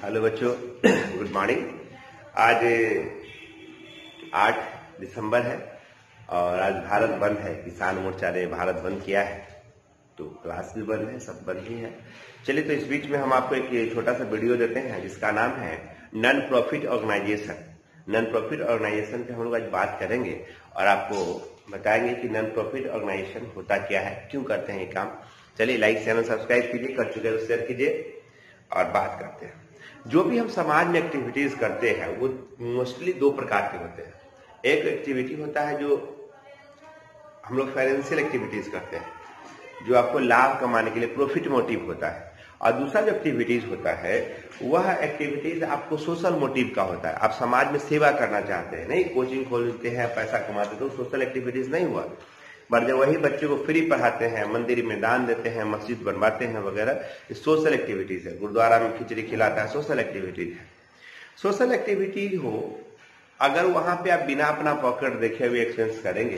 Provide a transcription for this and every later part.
Hello बच्चों, good morning. आज 8 दिसंबर है और आज भारत बंद है। किसान मोर्चा ने भारत बंद किया है, तो क्लास भी बंद है, सब बंद ही है। चलिए, तो इस बीच में हम आपको एक छोटा सा वीडियो देते हैं जिसका नाम है non profit organisation. Non profit organisation पे हम लोग आज बात करेंगे और आपको बताएंगे कि नॉन प्रॉफिट ऑर्गेनाइजेशन होता क्या है, क्यों करते हैं ये काम। चलिए, लाइक चैनल सब्सक्राइब कीजिए, कर चुके हैं तो शेयर कीजिए और बात करते हैं। जो भी हम समाज में एक्टिविटीज करते हैं वो मोस्टली दो प्रकार के होते हैं। एक एक्टिविटी होता है जो हम लोग फाइनेंशियल एक्टिविटीज करते हैं, जो आपको लाभ कमाने के लिए प्रॉफिट मोटिव होता है, और दूसरा जो एक्टिविटीज होता है वह एक्टिविटीज आपको सोशल मोटिव का होता है। आप समाज में सेवा करना चाहते हैं, नहीं कोचिंग खोलते हैं, पैसा कमाते, तो सोशल एक्टिविटीज नहीं हुआ। पर जब वही बच्चे को फ्री पढ़ाते हैं, मंदिर में दान देते हैं, मस्जिद बनवाते हैं वगैरह, ये सोशल एक्टिविटीज है। गुरुद्वारा में खिचड़ी खिलाता है, सोशल एक्टिविटीज है। सोशल एक्टिविटीज हो, अगर वहां पे आप बिना अपना पॉकेट देखे हुए एक्सपेंस करेंगे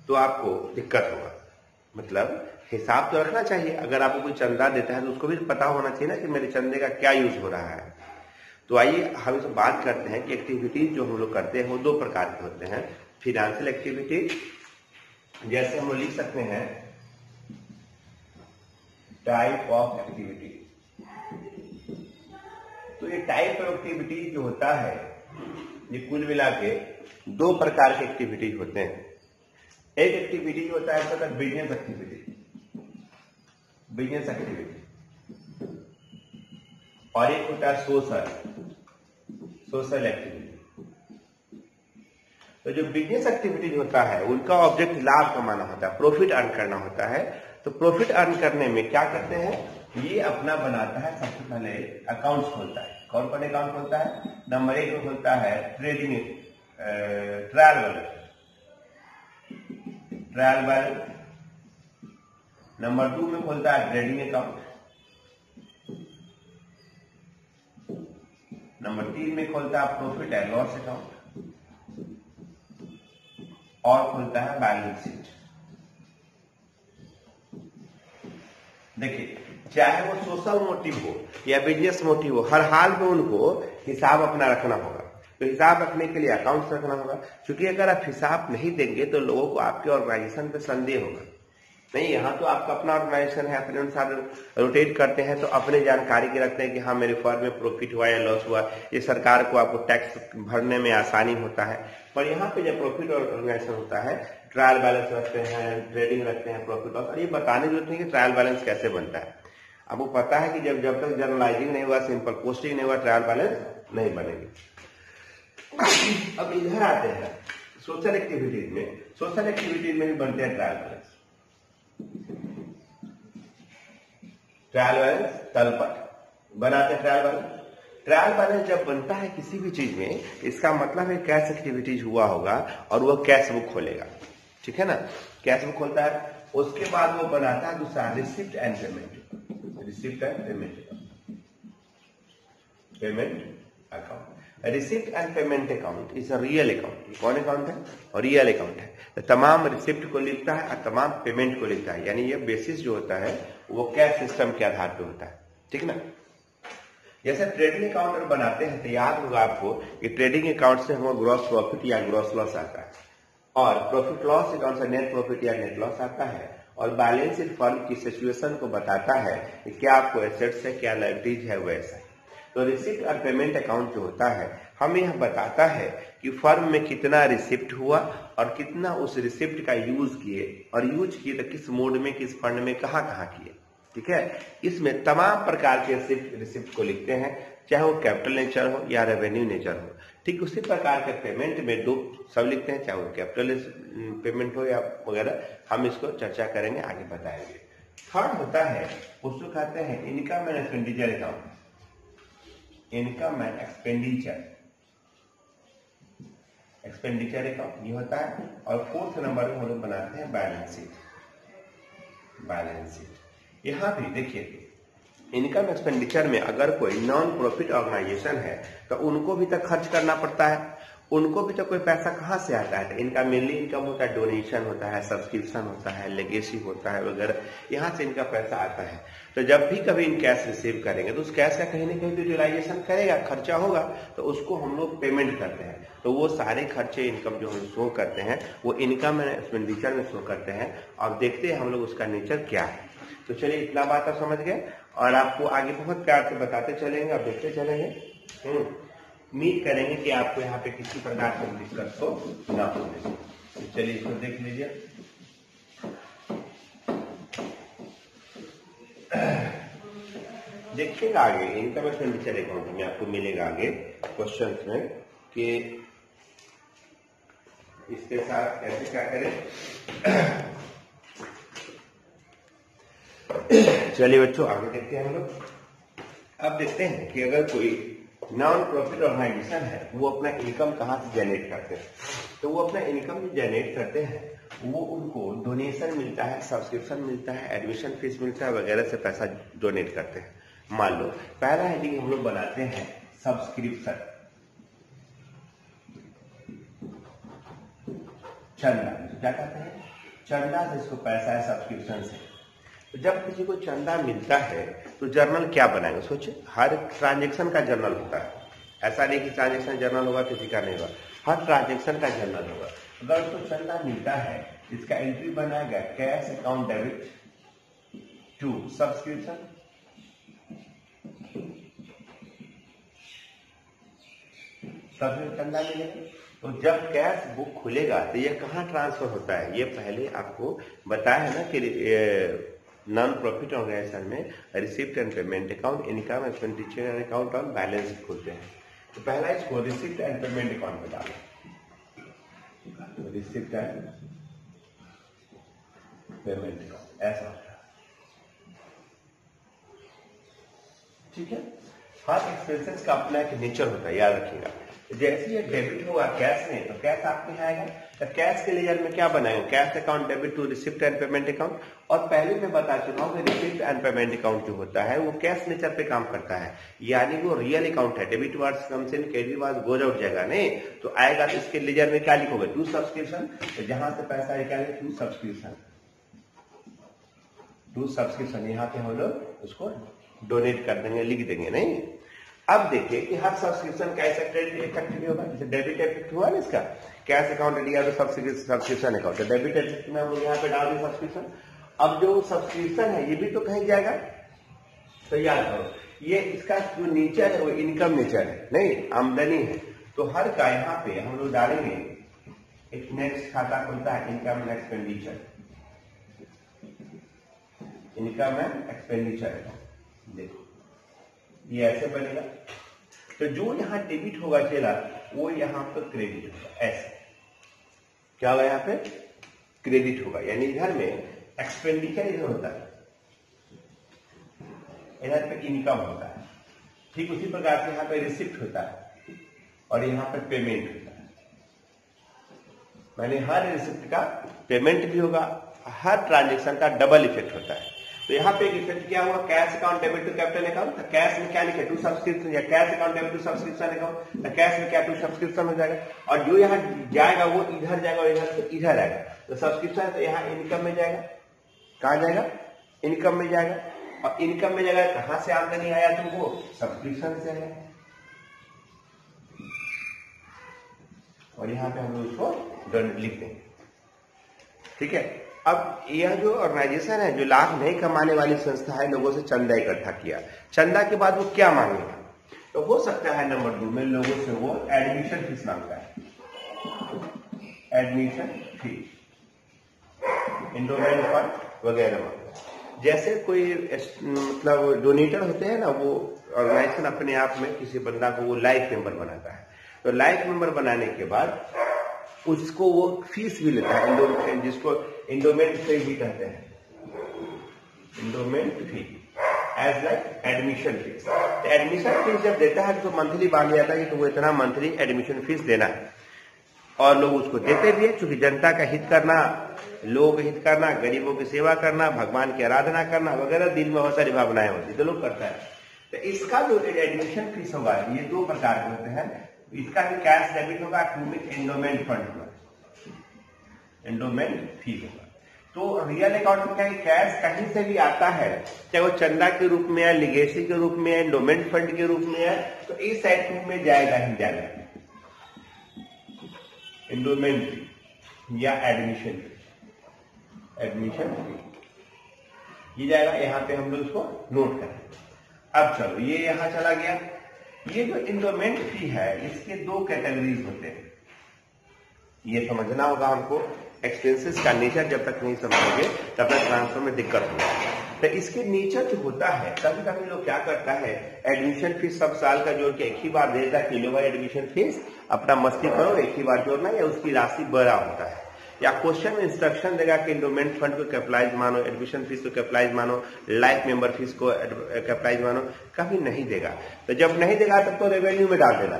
तो आपको दिक्कत होगा। मतलब हिसाब तो रखना चाहिए। अगर आपको कोई चंदा देता है तो उसको भी पता होना चाहिए ना कि मेरे चंदे का क्या यूज हो रहा है। तो आइए हम इस बात करते हैं कि एक्टिविटीज जो हम लोग करते हैं वो दो प्रकार के होते हैं। फिनेंशियल एक्टिविटीज, जैसे हम लोग लिख सकते हैं टाइप ऑफ एक्टिविटी। तो ये टाइप ऑफ एक्टिविटी जो होता है, ये कुल मिला के दो प्रकार के एक्टिविटीज होते हैं। एक एक्टिविटी होता है बिजनेस एक्टिविटी, बिजनेस एक्टिविटी, और एक होता है सोशल एक्टिविटी। तो जो बिजनेस एक्टिविटीज होता है उनका ऑब्जेक्ट लाभ कमाना होता है, प्रॉफिट अर्न करना होता है। तो प्रॉफिट अर्न करने में क्या करते हैं, ये अपना बनाता है, सबसे पहले अकाउंट्स खोलता है। कौन कौन अकाउंट खोलता है? नंबर 1 में खोलता है ट्रेडिंग ट्रायल बैलेंस। नंबर 2 में खोलता है ट्रेडिंग अकाउंट। नंबर 3 में खोलता है प्रॉफिट एंड लॉस अकाउंट, और खुलता है बैलेंस शीट। देखिए, चाहे वो सोशल मोटिव हो या बिजनेस मोटिव हो, हर हाल में उनको हिसाब अपना रखना होगा। तो हिसाब रखने के लिए अकाउंट्स रखना होगा, क्योंकि अगर आप हिसाब नहीं देंगे तो लोगों को आपके ऑर्गेनाइजेशन पे संदेह होगा। नहीं, यहाँ तो आपका अपना ऑर्गेनाइजेशन है, अपने अनुसार रोटेट करते हैं, तो अपने जानकारी के रखते हैं कि हाँ मेरे फर्म में प्रॉफिट हुआ या लॉस हुआ। ये सरकार को आपको टैक्स भरने में आसानी होता है। पर यहाँ पे जब प्रॉफिट ऑर्गेनाइजेशन होता है, ट्रायल बैलेंस रखते हैं, ट्रेडिंग रखते हैं, प्रॉफिट लॉस। और ये बताने की जरूरत नहीं कि ट्रायल बैलेंस कैसे बनता है। आपको पता है कि जब तक जर्नलाइजिंग नहीं हुआ, सिंपल पोस्टिंग नहीं हुआ, ट्रायल बैलेंस नहीं बनेगी। अब इधर आते हैं सोशल एक्टिविटीज में। सोशल एक्टिविटीज में भी बनते हैं ट्रायल बैलेंस। ट्रायल बैलेंस तल पर बनाते हैं ट्रायल बैलेंस। ट्रायल बैलेंस जब बनता है किसी भी चीज में, इसका मतलब है कैश एक्टिविटीज हुआ होगा और वह कैश बुक खोलेगा। ठीक है ना, कैश बुक खोलता है। उसके बाद वो बनाता है दूसरा receipt and payment. Receipt and payment account. Receipt and payment account is a real account. कौन अकाउंट है? और रियल अकाउंट है। तो तमाम रिसिप्ट को लिखता है और तमाम पेमेंट को लिखता है, यानी ये बेसिस जो होता है वो कैश सिस्टम के आधार पे होता है। ठीक ना। जैसे ट्रेडिंग अकाउंट बनाते हैं तो याद होगा आपको कि ट्रेडिंग अकाउंट से हमें ग्रॉस प्रॉफिट या ग्रॉस लॉस आता है, और प्रॉफिट लॉस अकाउंट से नेट प्रॉफिट या नेट लॉस आता है। और बैलेंस शीट फर्म की सिचुएशन को बताता है कि क्या आपको एसेट्स है, क्या लायबिलिटीज है, वैसा। तो रिसिप्ट और पेमेंट अकाउंट जो होता है हमें यह बताता है कि फर्म में कितना रिसिप्ट हुआ और कितना उस रिसिप्ट का यूज किए, और यूज किए तो किस मोड में, किस फंड में, कहाँ कहाँ किए। ठीक है, इसमें तमाम प्रकार के रिसिप्ट को लिखते हैं, चाहे वो कैपिटल नेचर हो या रेवेन्यू नेचर हो। ठीक उसी प्रकार के पेमेंट में दो सब लिखते हैं, चाहे वो कैपिटल पेमेंट हो या वगैरह। हम इसको चर्चा करेंगे, आगे बताएंगे। थर्ड होता है, उसको कहते हैं income and expenditure account. Income and expenditure account ये होता है। और फोर्थ नंबर में हम लोग बनाते हैं बैलेंस शीट। बैलेंस शीट यहाँ भी देखिए, इनकम एक्सपेंडिचर में अगर कोई नॉन प्रॉफिट ऑर्गेनाइजेशन है तो उनको भी तक खर्च करना पड़ता है, उनको भी तो कोई पैसा कहाँ से आता है। इनका मेनली इनकम होता है, डोनेशन होता है, सब्सक्रिप्शन होता है, लेगेसी होता है वगैरह, यहाँ से इनका पैसा आता है। तो जब भी कभी इन कैश रिसीव करेंगे तो उस कैश का कहीं ना कहीं यूटिलाइजेशन करेगा, खर्चा होगा, तो उसको हम लोग पेमेंट करते हैं। तो वो सारे खर्चे इनकम जो हम शो करते हैं वो इनकम एंड एक्सपेंडिचर में शो करते हैं। अब देखते हैं हम लोग उसका नेचर क्या है। तो चलिए इतना बात आप समझ गए और आपको आगे बहुत प्यार से बताते चलेंगे, आप देखते चलेंगे। उम्मीद करेंगे कि आपको यहाँ पे किसी प्रकार की दिक्कत तो ना हो। तो चलिए इसको देख लीजिए। देखिएगा आगे इनकम एक्सपेंडिचर अकाउंट में आपको मिलेगा आगे क्वेश्चंस में कि इसके साथ कैसे क्या करें। चलिए बच्चों आगे देखते हैं हम लोग। अब देखते हैं कि अगर कोई नॉन प्रॉफिट ऑर्गेनाइजेशन है वो अपना इनकम कहाँ से जनरेट करते हैं। तो वो अपना इनकम जो जनरेट करते हैं वो उनको डोनेशन मिलता है, सब्सक्रिप्शन मिलता है, एडमिशन फीस मिलता है वगैरह से पैसा डोनेट करते हैं। मान लो पहला हेडिंग हम लोग बनाते हैं सब्सक्रिप्शन, चंदा। क्या कहते हैं? चंदा से इसको पैसा है सब्सक्रिप्शन से। तो जब किसी को चंदा मिलता है तो जर्नल क्या बनाएंगे? सोचिए, हर ट्रांजेक्शन का जर्नल होता है। ऐसा नहीं कि ट्रांजेक्शन जर्नल होगा किसी का नहीं होगा, हर ट्रांजेक्शन का जर्नल होगा। अगर उसको चंदा मिलता है इसका एंट्री बनाएगा cash account debit to subscription, चंदा मिलेगा। तो जब कैश बुक खुलेगा तो ये कहाँ ट्रांसफर होता है? ये पहले आपको बताया है ना कि नॉन प्रॉफिट ऑर्गेनाइजेशन में receipt and payment account, income expenditure account और बैलेंस खुलते हैं। तो पहला इसको रिसिप्ट एंड पेमेंट अकाउंट में डालो, रिसिप्ट एंड पेमेंट अकाउंट ऐसा होता है। ठीक है, हर एक्सपेंसेस का अपना एक नेचर होता है, याद रखिएगा। जैसे ये डेबिट हुआ कैश में तो कैश आपके यहाँ आएगा। तो कैश के लेजर में क्या बनाएंगे? Cash account debit to receipt and payment account. और पहले मैं बता चुका हूँ कि रिसिप्ट एंड पेमेंट अकाउंट जो होता है वो कैश नेचर पे काम करता है, यानी वो रियल अकाउंट है। Debit words comes in, credit words goes out जाएगा नहीं तो आएगा। तो इसके लेजर में क्या लिखोगे? To subscription. तो जहां से पैसा निकालेंगे टू सब्सक्रिप्शन, टू सब्सक्रिप्शन यहाँ पे हम लोग उसको डोनेट कर देंगे, लिख देंगे नहीं। अब देखिए कि हर सब्सक्रिप्शन का ऐसा क्रेडिट इफेक्ट भी होगा। जैसे डेबिट इफेक्ट हुआ ना इसका, कैश अकाउंट लिया तो सब्सक्रिप्शन अकाउंट, तो डेबिट इफेक्ट में हम लोग यहाँ पे डाल दें सब्सक्रिप्शन। अब जो सब्सक्रिप्शन है ये भी तो कहीं जाएगा। तो याद करो ये इसका जो नेचर है वो इनकम नेचर है नहीं, आमदनी है। तो हर का यहाँ पे हम लोग डालेंगे एक नेक्स्ट खाता खुलता है income and expenditure, income and expenditure. देखो ये ऐसे बनेगा। तो जो यहाँ डेबिट होगा चला वो यहाँ पर क्रेडिट होगा। ऐसे क्या होगा? यहाँ पे क्रेडिट होगा, यानी इधर में एक्सपेंडिचर इधर होता है, इधर पे इनकम होता है। ठीक उसी प्रकार से यहाँ पे रिसिप्ट होता है और यहाँ पे पेमेंट होता है। मैंने हर रिसिप्ट का पेमेंट भी होगा, हर ट्रांजेक्शन का डबल इफेक्ट होता है। तो यहाँ पे एक इफेक्ट क्या हुआ? Cash account debit to capital account. तो कैश में क्या लिखे? टू सब्सक्रिप्शन, या cash account debit to subscription account. तो कैश में क्या? टू सब्सक्रिप्शन हो जाएगा। और जो यहाँ जाएगा वो इधर जाएगा और इधर से इधर आएगा। तो सब्सक्रिप्शन तो यहाँ इनकम में जाएगा। कहाँ जाएगा? इनकम में जाएगा। और इनकम में जाएगा कहाँ से आमदनी आया? तो वो सब्सक्रिप्शन से आया। और यहाँ पे हम लोग उसको लिख देंगे। ठीक है। अब यह जो ऑर्गेनाइजेशन है जो लाभ नहीं कमाने वाली संस्था है, लोगों से चंदा इकट्ठा किया। चंदा के बाद वो क्या मांगेगा? तो हो सकता है नंबर 2 में लोगों से वो एडमिशन फीस मांगता है, एडमिशन फीस, एंडोमेंट फंड वगैरह मांगता है। जैसे कोई मतलब डोनेटर होते हैं ना, वो ऑर्गेनाइजेशन अपने आप में किसी बंदा को वो लाइफ मेंबर बनाता है। तो लाइफ मेंबर बनाने के बाद उसको वो फीस भी लेता है, जिसको इंडोमेंट फी भी कहते हैं, इंडोमेंट फी एज लाइक एडमिशन फीस। तो एडमिशन फीस जब देता है तो मंथली बांध जाता है कि तो वो इतना मंथली एडमिशन फीस देना है। और लोग उसको देते भी है, क्योंकि जनता का हित करना, लोग हित करना, गरीबों की सेवा करना, भगवान की आराधना करना वगैरह दिल में बहुत सारी भावनाएं होती है तो लोग करता है। तो इसका जो एडमिशन फीस होगा ये 2 प्रकार के होते हैं, इसका भी कैश डेबिट होगा, टू में एंडोमेंट फंड होगा, एंडोमेंट फी होगा। तो रियल अकाउंट में क्या है, कैश कहीं से भी आता है, चाहे वो चंदा के रूप में है, लिगेसी के रूप में है, एंडोमेंट फंड के रूप में है, तो इस साइड में जाएगा ही जाएगा एंडोमेंट फी या एडमिशन फी, ये जाएगा। यहाँ पे हम लोग इसको नोट करें। अब चलो ये यहां चला गया। ये जो एंडोमेंट फी है इसके दो कैटेगरीज होते हैं, ये समझना होगा हमको। एक्सपेंसेस का नेचर जब तक नहीं समझोगे तब तक ट्रांसफर में दिक्कत होगा। तो इसके नेचर जो होता है, कभी कभी लोग क्या करता है, एडमिशन फीस सब साल का जोड़ के एक ही बार देता है कि लो भाई एडमिशन फीस अपना मस्ती करो, एक ही बार जोड़ना, या उसकी राशि बड़ा होता है। या क्वेश्चन में इंस्ट्रक्शन देगा कि एंडोमेंट फंड को कैपिटलाइज मानो, एडमिशन फीस को कैपिटलाइज मानो, लाइफ मेंबर फीस को कैपिटलाइज मानो, कभी नहीं देगा। तो जब नहीं देगा तब तो रेवेन्यू में डाल देना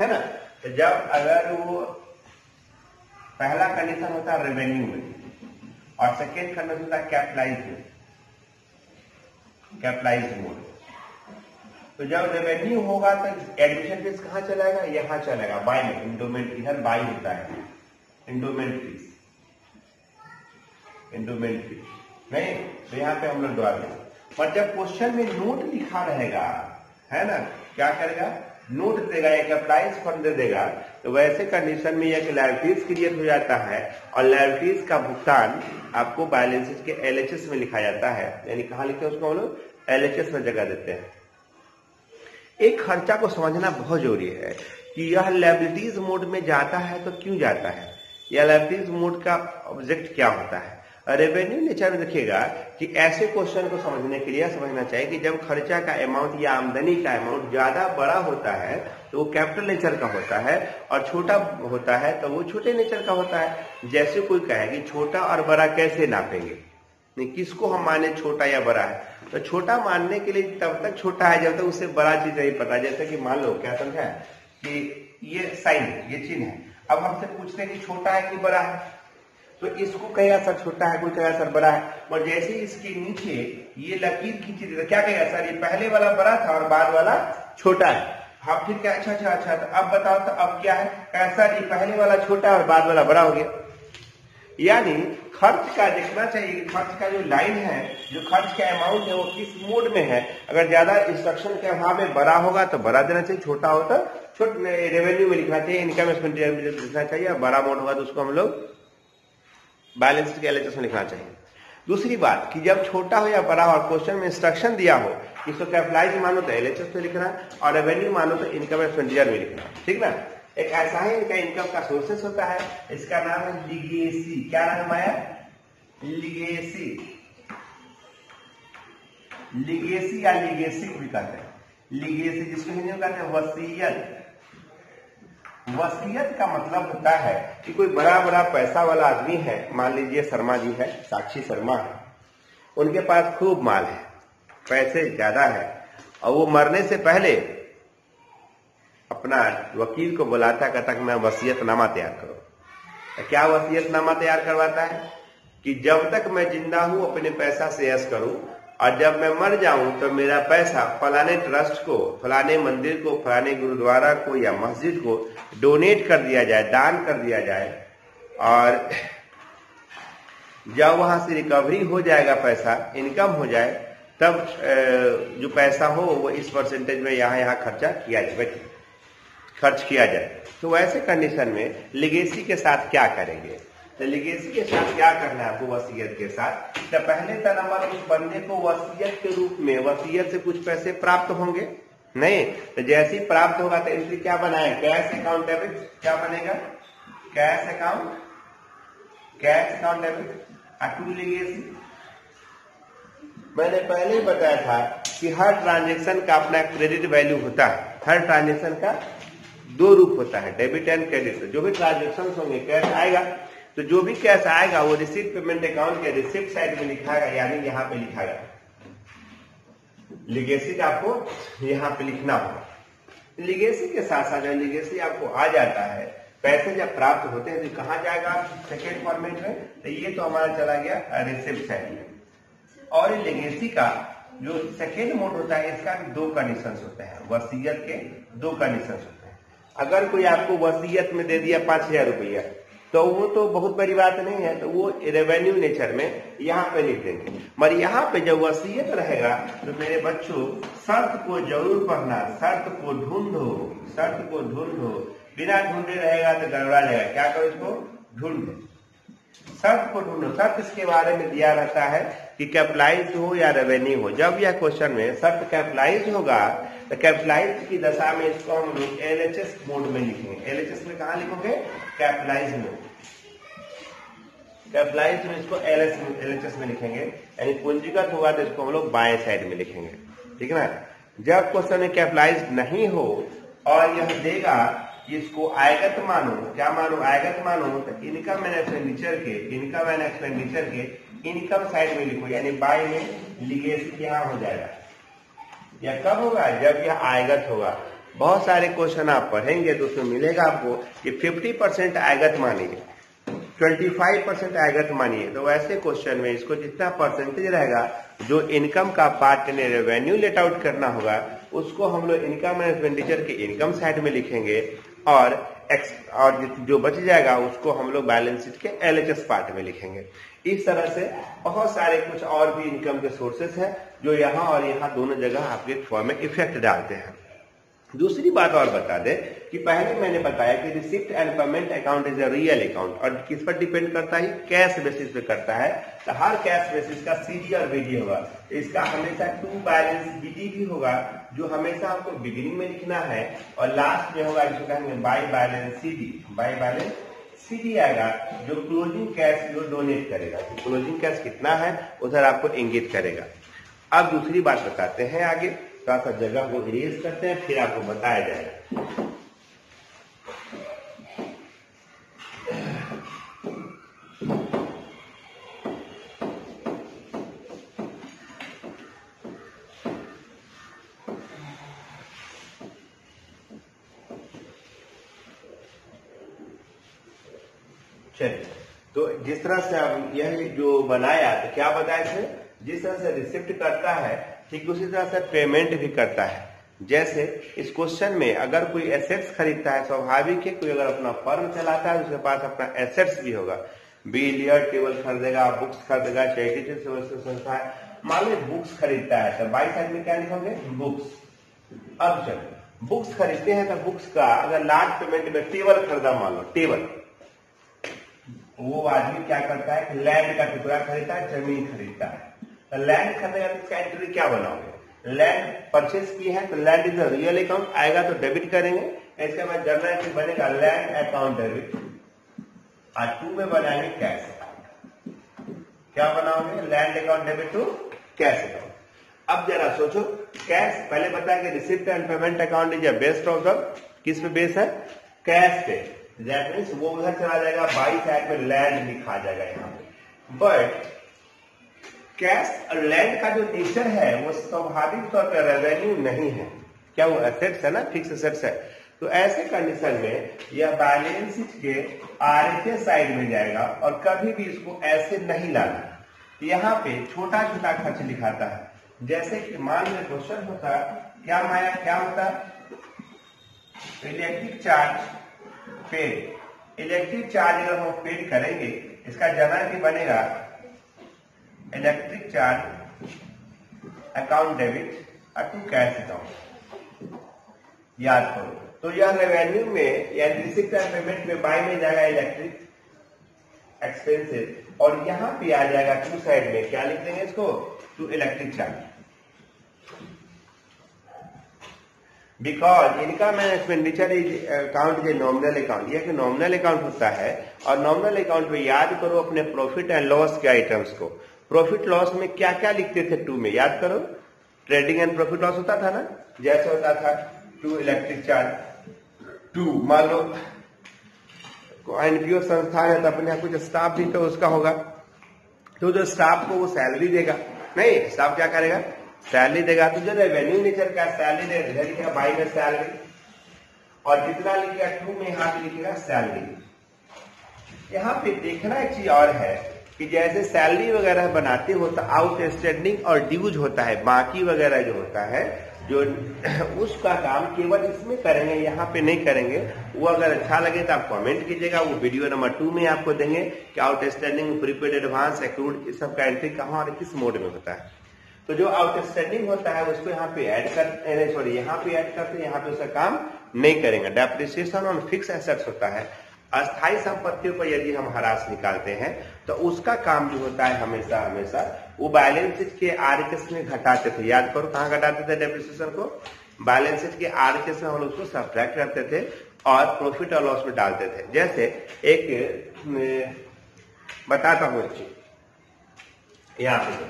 है ना। तो जब अगर वो पहला कंडीशन होता है रेवेन्यू में और सेकेंड कंडीशन होता है कैपिटलाइज मोड। तो जब रेवेन्यू होगा तो एडमिशन फीस कहां चलाएगा, यहां चलेगा बाय में, एंडोमेंट इधर बाय होता है एंडोमेंट फीस नहीं, तो यहां पे हम लोग द्वारा देंगे। पर जब क्वेश्चन में नोट लिखा रहेगा है ना, क्या करेगा, नोट देगा या कैपिटलाइज फंड दे देगा, तो वैसे कंडीशन में यह लायबिलिटीज क्रिएट हो जाता है और लायबिलिटीज का भुगतान आपको बैलेंस शीट के एलएचएस में लिखा जाता है। यानी कहां लिखते हैं उसको हम लोग, एलएचएस में जगह देते हैं। एक खर्चा को समझना बहुत जरूरी है कि यह लायबिलिटीज मोड में जाता है तो क्यों जाता है, या लायबिलिटीज मोड का ऑब्जेक्ट क्या होता है। रेवेन्यू नेचर में देखिएगा कि ऐसे क्वेश्चन को समझने के लिए समझना चाहिए कि जब खर्चा का अमाउंट या आमदनी का अमाउंट ज्यादा बड़ा होता है तो वो कैपिटल नेचर का होता है, और छोटा होता है तो वो छोटे नेचर का होता है। जैसे कोई कहे कि छोटा और बड़ा कैसे नापेंगे, नहीं किसको हम माने छोटा या बड़ा है, तो छोटा मानने के लिए तब तक छोटा है जब तक उससे बड़ा चीज नहीं पता। जैसे कि मान लो, क्या समझा कि ये साइन, ये चिन्ह है, अब हमसे पूछते हैं कि छोटा है कि बड़ा है, तो इसको कहेगा सर छोटा है, कोई कहेगा सर बड़ा है। और जैसे इसके नीचे ये लकीर खींची तो क्या कहेगा, सर ये पहले वाला बड़ा था और बाद वाला छोटा है। हाँ फिर क्या, अच्छा तो अब बताओ, तो अब क्या है, सर ये पहले वाला छोटा और बाद वाला बड़ा हो गया। यानी खर्च का देखना चाहिए, खर्च का जो लाइन है, जो खर्च का अमाउंट है वो किस मोड में है। अगर ज्यादा इंस्ट्रक्शन के अभाव में बड़ा होगा तो बड़ा देना चाहिए, छोटा हो तो छोटे रेवेन्यू में लिखना चाहिए, इनकम एक्सपेंडिचर में लिखना चाहिए, और बड़ा मोड होगा तो उसको हम लोग बैलेंस शीट के एलएचएस में लिखना चाहिए। दूसरी बात कि जब छोटा हो या बड़ा हो, क्वेश्चन में इंस्ट्रक्शन दिया हो इसको कैपिटलाइज मानो तो एलएचएस में लिखना, और रेवेन्यू मानो तो इनकम एक्सपेंडिचर में लिखना, ठीक ना। एक ऐसा ही इनका इनकम का सोर्सेस होता है, इसका नाम है लिगेसी। क्या नाम आया, लिगेसी या लिगेसी भी कहते हैं, लिगेसी जिसको हिंदी में कहते हैं वसीयत। वसीयत का मतलब होता है कि कोई बड़ा पैसा वाला आदमी है, मान लीजिए शर्मा जी है, साक्षी शर्मा है, उनके पास खूब माल है, पैसे ज्यादा है, और वो मरने से पहले अपना वकील को बुलाता, कहता कि मैं वसीयतनामा तैयार करो। तो क्या वसीयतनामा तैयार करवाता है कि जब तक मैं जिंदा हूं अपने पैसा से ऐश करूं, और जब मैं मर जाऊं तो मेरा पैसा फलाने ट्रस्ट को, फलाने मंदिर को, फलाने गुरुद्वारा को या मस्जिद को डोनेट कर दिया जाए, दान कर दिया जाए, और जब वहां से रिकवरी हो जाएगा, पैसा इनकम हो जाए, तब जो पैसा हो वो इस परसेंटेज में यहाँ खर्च किया जाए। तो वैसे कंडीशन में लिगेसी के साथ क्या करेंगे, तो लिगेसी के साथ क्या करना है आपको वसीयत के साथ। तो पहले तो नंबर उस बंदे को वसीयत के रूप में, वसीयत से कुछ पैसे प्राप्त होंगे नहीं, तो जैसे ही प्राप्त होगा तो एंट्री क्या बनाए, कैश अकाउंट डेबिट। क्या बनेगा, cash account debit to legacy. मैंने पहले ही बताया था कि हर ट्रांजेक्शन का अपना क्रेडिट वैल्यू होता है, हर ट्रांजेक्शन का दो रूप होता है, डेबिट एंड क्रेडिट। जो भी ट्रांजेक्शन होंगे कैश आएगा, तो जो भी कैश आएगा वो रिसीट पेमेंट अकाउंट के रिसिप्ट साइड में लिखाएगा, यानी यहाँ पे लिखाएगा। लिगेसी का आपको यहाँ पे लिखना होगा। लिगेसी के साथ साथ लिगेसी आपको आ जाता है, पैसे जब प्राप्त होते हैं तो कहाँ जाएगा सेकेंड फॉर्मेट में, तो ये तो हमारा चला गया रिसिप्ट साइड में। और लिगेसी का जो सेकेंड मोड होता है, इसका भी दो कंडीशंस होते हैं, वसीयत के दो कंडीशंस होते हैं। अगर कोई आपको वसीयत में दे दिया 5,000 रुपया, तो वो तो बहुत बड़ी बात नहीं है, तो वो रेवेन्यू नेचर में यहाँ पे लिख देंगे। मगर यहाँ पे जब वसीयत रहेगा तो मेरे बच्चों शर्त को जरूर पढ़ना, शर्त को ढूंढो, शर्त को ढूंढो। बिना ढूंढे रहेगा तो गड़बड़ा जाएगा। क्या करो, इसको ढूंढो, शर्त को ढूंढो। शर्त इसके बारे में दिया रहता है कि कैपिटलाइज हो या रेवेन्यू हो। जब यह क्वेश्चन में शर्त कैपिटलाइज होगा तो कैपिटलाइज की दशा में इसको हम लोग एलएचएस मोड में लिखेंगे। एलएचएस में कहा लिखोगे, कैपिटलाइज में, कैपिटलाइज में इसको एलएचएस में लिखेंगे, यानी पूंजीगत होगा तो इसको हम लोग बाएं साइड में लिखेंगे, ठीक है ना। जब क्वेश्चन में कैपिटलाइज नहीं हो और यह देगा कि इसको आयगत मानो, क्या मानो, आयगत मानो, तो इनकम एंड एक्सपेंडिचर के, इनकम एंड एक्सपेंडिचर के इनकम साइड में लिखो, यानी बाय में लीगेसी यहाँ हो जाएगा। यह कब होगा, जब यह आयगत होगा। बहुत सारे क्वेश्चन आप पढ़ेंगे तो उसमें मिलेगा आपको कि 50% आयगत मानिए, 25% आयगत मानिए, तो वैसे क्वेश्चन में इसको जितना परसेंटेज रहेगा जो इनकम का पार्ट ने रेवेन्यू लेट आउट करना होगा उसको हम लोग इनकम एंड एक्सपेंडिचर के इनकम साइड में लिखेंगे और जो बच जाएगा उसको हम लोग बैलेंस शीट के एलएचएस पार्ट में लिखेंगे। इस तरह से बहुत सारे कुछ और भी इनकम के सोर्सेस हैं जो यहाँ और यहाँ दोनों जगह आपके फॉर्म में इफेक्ट डालते हैं। दूसरी बात और बता दें कि पहले मैंने बताया कि receipt and payment account is a real account, और किस पर डिपेंड करता है, कैश बेसिस पे करता है। तो हर कैश बेसिस का सीडी और बीडी होगा। इसका हमेशा टू बैलेंस बीडी भी होगा जो हमेशा आपको बिगिनिंग में लिखना है, और लास्ट में होगा जिसको कहेंगे by balance CD, by balance CD आएगा जो क्लोजिंग कैश जो डोनेट करेगा। क्लोजिंग कैश कितना है उधर आपको इंगित करेगा। अब दूसरी बात बताते हैं आगे, थोड़ा सा जगह को इरेज करते हैं फिर आपको बताया जाएगा। चलिए, तो जिस तरह से अब यह जो बनाया तो क्या बताए थे, जिस तरह से रिसिप्ट करता है ठीक उसी तरह से पेमेंट भी करता है। जैसे इस क्वेश्चन में अगर कोई एसेट्स खरीदता है, स्वाभाविक है कोई अगर अपना फर्म चलाता है उसके पास अपना एसेट्स भी होगा, बिलियर्ड टेबल खरीदेगा, बुक्स खरीदेगा, चैरिटेबल सर्विस संस्था है, मान लो बुक्स खरीदता है तो बाई साइड में क्या लिखोगे, बुक्स। अब चलो बुक्स खरीदते हैं तो बुक्स का अगर लार्ज पेमेंट में टेबल खरीदा, मान लो टेबल, वो आदमी क्या करता है कि लैंड का टुकड़ा खरीदता है, जमीन खरीदता है। तो लैंड खरीदेगा तो इसका एंट्री क्या बनाओगे, लैंड परचेस की है तो land is a real account आएगा तो डेबिट करेंगे। इसके बाद जर्नल एंट्री बनेगा लैंड अकाउंट डेबिट, और 2 में बनाएंगे कैश अकाउंट। क्या बनाओगे, land account debit to cash account. अब जरा सोचो, कैश पहले बताया कि receipt and payment account is based of the, किस पे बेस है, कैश पे। दैट मीन्स वो उधर चला जाएगा, बाई साइड में लैंड लिखा जाएगा यहाँ पे। बट कैश और लैंड का जो नेचर है वो स्वाभाविक तौर पर रेवेन्यू नहीं है, क्या वो एसेट्स है ना, फिक्स एसेट्स है। तो ऐसे कंडीशन में यह बैलेंस शीट के आरएचएस साइड में जाएगा और कभी भी इसको ऐसे नहीं लाना। यहाँ पे छोटा छोटा खर्च लिखाता है, जैसे कि मान लो क्वेश्चन होता क्या माया, क्या होता, electric charge paid. Electric charge अगर हम पेड करेंगे इसका जर्नल भी बनेगा इलेक्ट्रिक चार्ज अकाउंट डेबिट और टू कैश अकाउंट। याद करो, तो यह रेवेन्यू में या रिसिप्ट एंड पेमेंट में बाय में जाएगा इलेक्ट्रिक एक्सपेंसेस, और यहां पे आ जाएगा टू साइड में क्या लिख देंगे इसको, to electric charge. Because income and expenditure account जो नॉमिनल अकाउंट, यह नॉमिनल अकाउंट होता है, और नॉमिनल अकाउंट में याद करो अपने प्रॉफिट एंड लॉस के आइटम्स को। प्रॉफिट लॉस में क्या क्या लिखते थे 2 में, याद करो, ट्रेडिंग एंड प्रॉफिट लॉस होता था ना, जैसे होता था 2 इलेक्ट्रिक चार्ज 2, मान लो एनपीओ संस्था है तो अपने कुछ स्टाफ भी तो उसका होगा, तो जो स्टाफ को वो सैलरी देगा, नहीं स्टाफ क्या करेगा, सैलरी देगा। तो जो रेवेन्यू नेचर का सैलरी देगा, लिखेगा बाई में सैलरी, और जितना लिखेगा 2 में यहाँ पे लिखेगा सैलरी। यहाँ पे देखना एक चीज और है कि जैसे सैलरी वगैरह बनाते हो तो आउटस्टैंडिंग और ड्यूज होता है, बाकी वगैरह जो होता है जो उसका काम केवल इसमें करेंगे, यहाँ पे नहीं करेंगे। वो अगर अच्छा लगे तो आप कमेंट कीजिएगा। वो वीडियो नंबर 2 में आपको देंगे कि आउटस्टैंडिंग, प्रीपेड, एडवांस, एक्रूड, इस सब का एंट्री कहाँ और किस मोड में होता है। तो जो आउटस्टैंडिंग होता है उसको यहाँ पे ऐड कर, सॉरी यहाँ पे ऐड करते हैं, यहाँ पे उसका काम नहीं करेंगे। डेप्रिसिएशन ऑन फिक्स एसेट्स होता है। अस्थायी संपत्तियों पर यदि हम हरास निकालते हैं तो उसका काम जो होता है हमेशा हमेशा वो बैलेंस शीट के आरकेएस में घटाते थे। याद करो कहाँ घटाते थे डेप्रिसिएशन को? बैलेंस शीट के आरकेएस में हम लोग उसको सब्ट्रैक्ट करते थे और प्रॉफिट और लॉस में डालते थे। जैसे एक बताता हूँ एक चीज, यहाँ पे देखिए,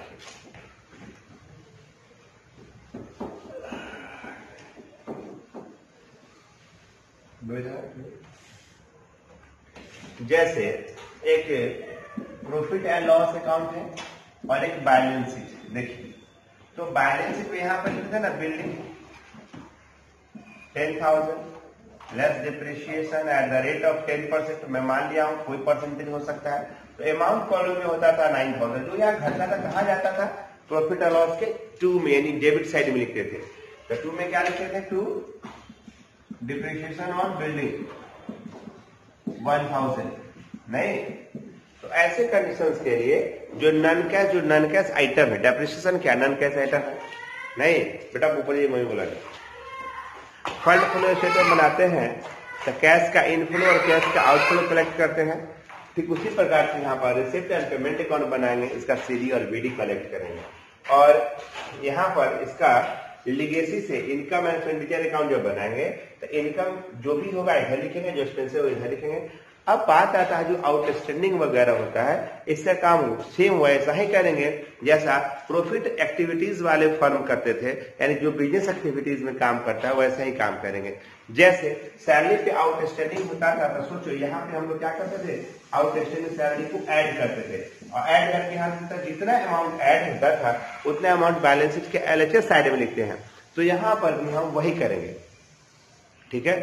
जैसे एक प्रॉफिट एंड लॉस अकाउंट है और एक बैलेंस शीट। देखिए तो बैलेंस शीट में यहाँ पर लिखते हैं ना, building 10,000 less depreciation at the rate of 10%। मैं मान लिया हूँ, कोई परसेंटेज हो सकता है। तो अमाउंट कॉलम में होता था 9,000। जो यहाँ घटना था कहाँ जाता था? प्रॉफिट एंड लॉस के 2 में, यानी डेबिट साइड में लिखते थे। तो 2 में क्या लिखते थे? 2 डिप्रिशिएशन ऑन बिल्डिंग 1,000। नहीं, तो ऐसे कंडीशंस के लिए जो नन कैश आइटम है, डेप्रिसिएशन क्या नन कैश आइटम है? नहीं बेटा, ऊपर ये मैं बोला फंड फ्लो स्टेटमेंट बनाते हैं तो कैश का इनफ्लो और कैश का आउटफ्लो कलेक्ट करते हैं। ठीक उसी प्रकार से यहाँ पर रिसिप्ट एंड पेमेंट अकाउंट बनाएंगे, इसका सीडी और बीडी कलेक्ट करेंगे। और यहाँ पर इसका लिगेसी से इनकम एंड एक्सपेंडिचर अकाउंट जो बनाएंगे तो इनकम जो भी होगा इधर लिखेंगे, जो एक्सपेंस है वो इधर लिखेंगे। अब बात आता है जो आउटस्टैंडिंग वगैरह होता है, इसका काम सेम वैसा ही करेंगे जैसा प्रॉफिट एक्टिविटीज वाले फर्म करते थे, यानी जो बिजनेस एक्टिविटीज में काम करता है वैसा ही काम करेंगे। जैसे सैलरी पे आउटस्टैंडिंग होता था तो सोचो यहाँ पे हम लोग क्या करते थे? आउटस्टैंडिंग सैलरी को ऐड करते थे और ऐड करके यहाँ तक जितना अमाउंट ऐड होता था उतना अमाउंट बैलेंस शीट के एलएचएस साइड में लिखते हैं। तो यहाँ पर भी हम वही करेंगे, ठीक है।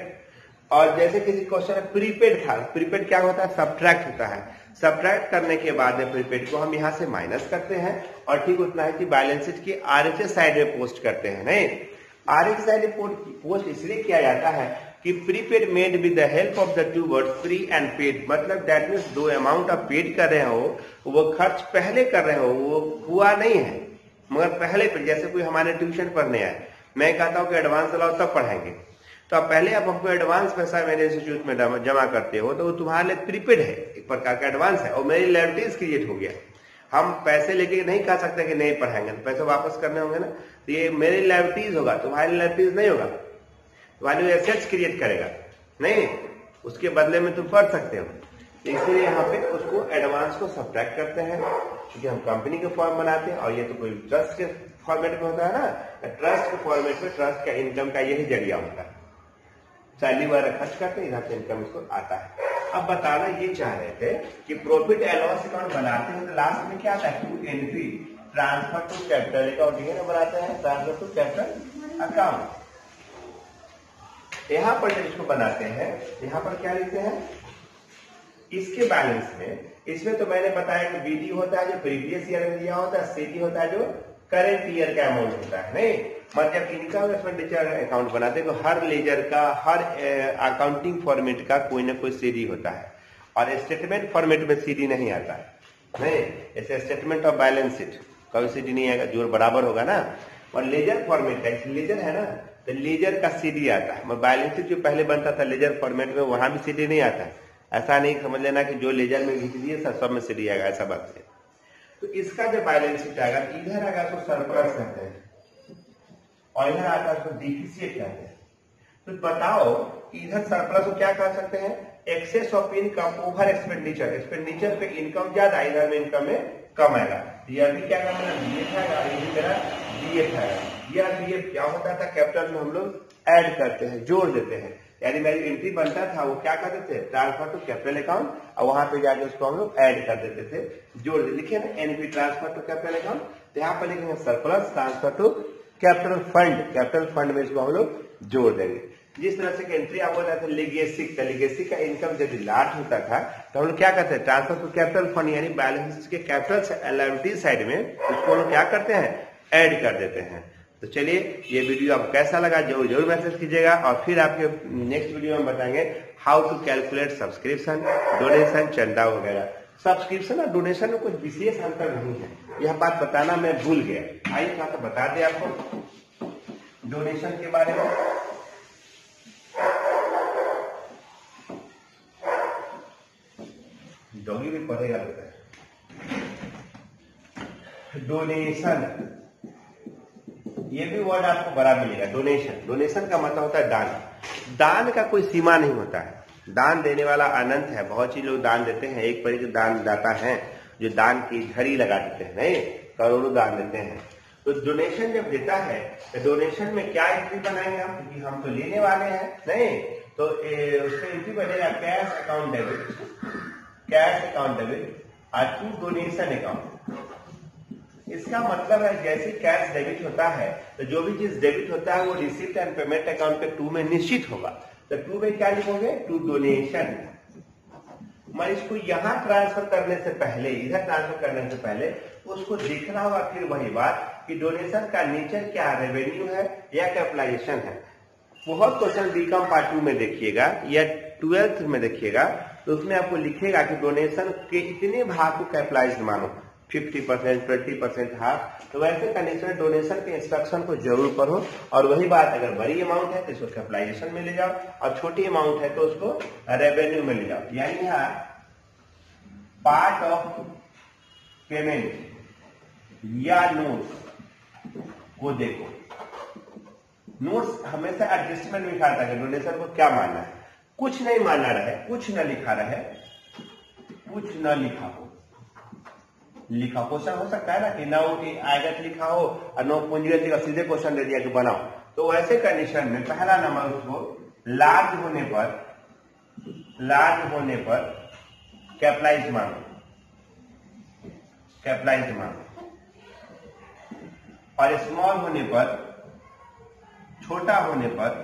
और जैसे किसी क्वेश्चन में प्रीपेड था, प्रीपेड क्या होता है? सब्ट्रैक्ट होता है। सब्ट्रैक्ट करने के बाद में प्रीपेड को हम यहाँ से माइनस करते हैं और ठीक उतना है कि बैलेंस शीट की आरएचएस साइड में पोस्ट करते हैं। नहीं, आरएचएस साइड में पोस्ट इसलिए किया जाता है कि prepaid made with the help of the 2 word free and paid. मतलब दैट मीन्स दो अमाउंट आप पेड कर रहे हो, वो खर्च पहले कर रहे हो, वो हुआ नहीं है मगर पहले पे। जैसे कोई हमारे ट्यूशन पढ़ने आए, मैं कहता हूँ कि एडवांस लाओ तब पढ़ाएंगे, तो आप पहले आप हमको एडवांस पैसा मेरे इंस्टीट्यूट में जमा करते हो तो वो तुम्हारे लिए प्रीपेड है, एक प्रकार का एडवांस है और मेरी लायबिलिटीज क्रिएट हो गया। हम पैसे लेके नहीं कह सकते कि नहीं पढ़ाएंगे, तो पैसे वापस करने होंगे ना, तो ये मेरी लायबिलिटीज होगा, तुम्हारी लायबिलिटीज नहीं होगा। तुम्हारी एसेट्स क्रिएट करेगा, नहीं उसके बदले में तुम पढ़ सकते हो। इसलिए यहाँ पे उसको एडवांस को सब्ट्रैक्ट करते हैं, क्योंकि हम कंपनी के फॉर्म बनाते हैं और ये तो कोई ट्रस्ट के फॉर्मेट में होता है ना। ट्रस्ट के फॉर्मेट में ट्रस्ट का इनकम का यही जरिया होता है। सैलरी वगैरह खर्च करते हैं, यहाँ से इनकम इसको आता है। अब बताना ये चाह रहे थे कि प्रॉफिट एंड लॉस अकाउंट बनाते हैं तो लास्ट में क्या आता है? To entry transfer to capital account, ये बनाते हैं ट्रांसफर टू कैपिटल अकाउंट। यहाँ पर जब इसको बनाते हैं, यहाँ पर क्या लिखते हैं? इसके बैलेंस में, इसमें तो मैंने बताया कि बीडी होता है जो प्रीवियस ईयर में दिया होता है, सीडी होता है जो करेंट ईयर का अमाउंट होता है। नहीं, मतलब इनकम एक्सपेंडिचर अकाउंट बनाते हैं तो हर लेजर का, हर अकाउंटिंग फॉर्मेट का कोई ना कोई सीडी होता है और स्टेटमेंट फॉर्मेट में सीडी नहीं आता है। नहीं, ऐसे स्टेटमेंट ऑफ बैलेंस शीट कभी सीडी नहीं आएगा, जोड़ बराबर होगा ना। और लेजर फॉर्मेट का, लेजर है ना, तो लेजर का सीडी आता है। बैलेंस शीट जो पहले बनता था लेजर फॉर्मेट में, वहां भी सीडी नहीं आता है। ऐसा नहीं समझ लेना कि जो लेजर में खींच दिए सब में सीडी आएगा, ऐसा बात है। तो इसका जो बैलेंस शीट आएगा, इधर आएगा तो सरप्लस कहते हैं और इधर आता है तो डिफिसिट कहते हैं। तो बताओ इधर सरप्लस को क्या कह सकते हैं? Excess of income over expenditure. Expenditure पे इनकम ज्यादा, इधर में इनकम में कम आएगा। ये अभी क्या करना है? डीएफ आएगा, ये मेरा डीएफ आएगा। ये डीएफ क्या होता था? कैपिटल में हम लोग ऐड करते हैं, जोड़ देते हैं। यानी मेरी एंट्री बनता था वो क्या करते थे? ट्रांसफर टू कैपिटल अकाउंट, और वहां पे जाके उसको हम लोग ऐड कर देते थे, जोड़ देते। लिखिए ना, NP transfer to capital account, तो यहाँ पर लिखेंगे surplus transfer to capital fund. Capital fund में इसको हम लोग जोड़ देंगे। जिस तरह से एंट्री आप होता था लेगेसी का इनकम यदि लाट होता था तो हम लोग क्या करते हैं? ट्रांसफर टू कैपिटल फंड, यानी बैलेंस के कैपिटल लायबिलिटी साइड में उसको हम लोग क्या करते हैं? ऐड कर देते हैं। तो चलिए, ये वीडियो आपको कैसा लगा जरूर मैसेज कीजिएगा, और फिर आपके नेक्स्ट वीडियो में बताएंगे how to calculate subscription, donation, चंदा वगैरह। सब्सक्रिप्शन और डोनेशन में कुछ विशेष अंतर नहीं है, यह बात बताना मैं भूल गया। आइए थोड़ा सा बता दें आपको डोनेशन के बारे में। डॉगी भी पढ़ेगा लगता है। डोनेशन, ये भी वर्ड आपको बड़ा मिलेगा। डोनेशन, डोनेशन का मतलब होता है दान। दान का कोई सीमा नहीं होता है, दान देने वाला अनंत है। बहुत सी लोग दान देते हैं, एक परी के दान दाता है जो दान की झड़ी लगा देते हैं, नहीं करोड़ों दान देते हैं। तो डोनेशन जब देता है तो डोनेशन में क्या एंट्री बनाएंगे हम, क्योंकि हम तो लेने वाले हैं, नहीं तो उसमें एंट्री बनेगा cash account debit, cash account debit और टू डोनेशन अकाउंट। इसका मतलब है जैसे कैश डेबिट होता है तो जो भी चीज डेबिट होता है वो रिसीप्ट एंड पेमेंट अकाउंट के टू में निश्चित होगा। तो टू में क्या लिखोगे, टू डोनेशन। मैं इसको यहाँ ट्रांसफर करने से पहले, इधर ट्रांसफर करने से पहले उसको देखना होगा फिर वही बात कि डोनेशन का नेचर क्या है, रेवेन्यू है या कैपिटलाइजेशन है। बहुत क्वेश्चन बीकॉम पार्ट 2 में देखिएगा या 12th में देखिएगा, तो उसमें आपको लिखेगा कि डोनेशन के इतने भाग को कैपिटलाइज्ड मानो, 50%, 20%, हाफ। तो वैसे कंडीशन में डोनेशन के इंस्ट्रक्शन को जरूर पढ़ो, और वही बात अगर बड़ी अमाउंट है तो इसको कैपिटलाइजेशन में ले जाओ, और छोटी अमाउंट है तो उसको रेवेन्यू में ले जाओ। यानी यहाँ पार्ट ऑफ पेमेंट या नोट्स को देखो। नोट्स हमेशा एडजस्टमेंट में खाता है, डोनेशन को क्या मानना है, कुछ नहीं मानना रहे, कुछ न लिखा रहे, कुछ न लिखा हो। लिखा क्वेश्चन हो सकता है ना कि नौ की आयत लिखा हो और नौ पूंजीगत लिखा, सीधे क्वेश्चन दे दिया कि बनाओ। तो वैसे कंडीशन में पहला नंबर उसको लार्ज होने पर कैपिटलाइज मानो, कैपिटलाइज मानो, और स्मॉल होने पर, छोटा होने पर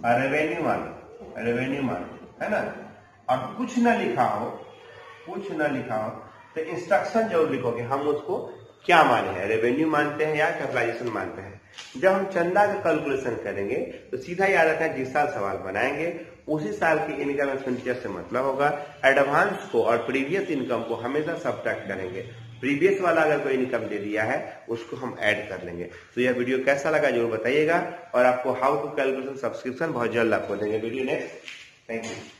रेवेन्यू मानो, रेवेन्यू मानो, है ना। और कुछ न लिखा हो, कुछ न लिखा हो तो इंस्ट्रक्शन जरूर लिखोगे हम उसको क्या माने हैं, रेवेन्यू मानते हैं या कैपिटलाइजेशन मानते हैं। जब हम चंदा का कैलकुलेशन करेंगे तो सीधा याद रखना, जिस साल सवाल बनाएंगे उसी साल की इनकम एक्सपेंडिचर से मतलब होगा। एडवांस को और प्रीवियस इनकम को हमेशा सब्ट्रैक्ट करेंगे। प्रीवियस वाला अगर कोई इनकम दे दिया है उसको हम ऐड कर लेंगे। तो यह वीडियो कैसा लगा जरूर बताइएगा, और आपको हाउ टू कैलकुलेशन सब्सक्रिप्शन बहुत जल्द आपको देंगे वीडियो नेक्स्ट। Thank you.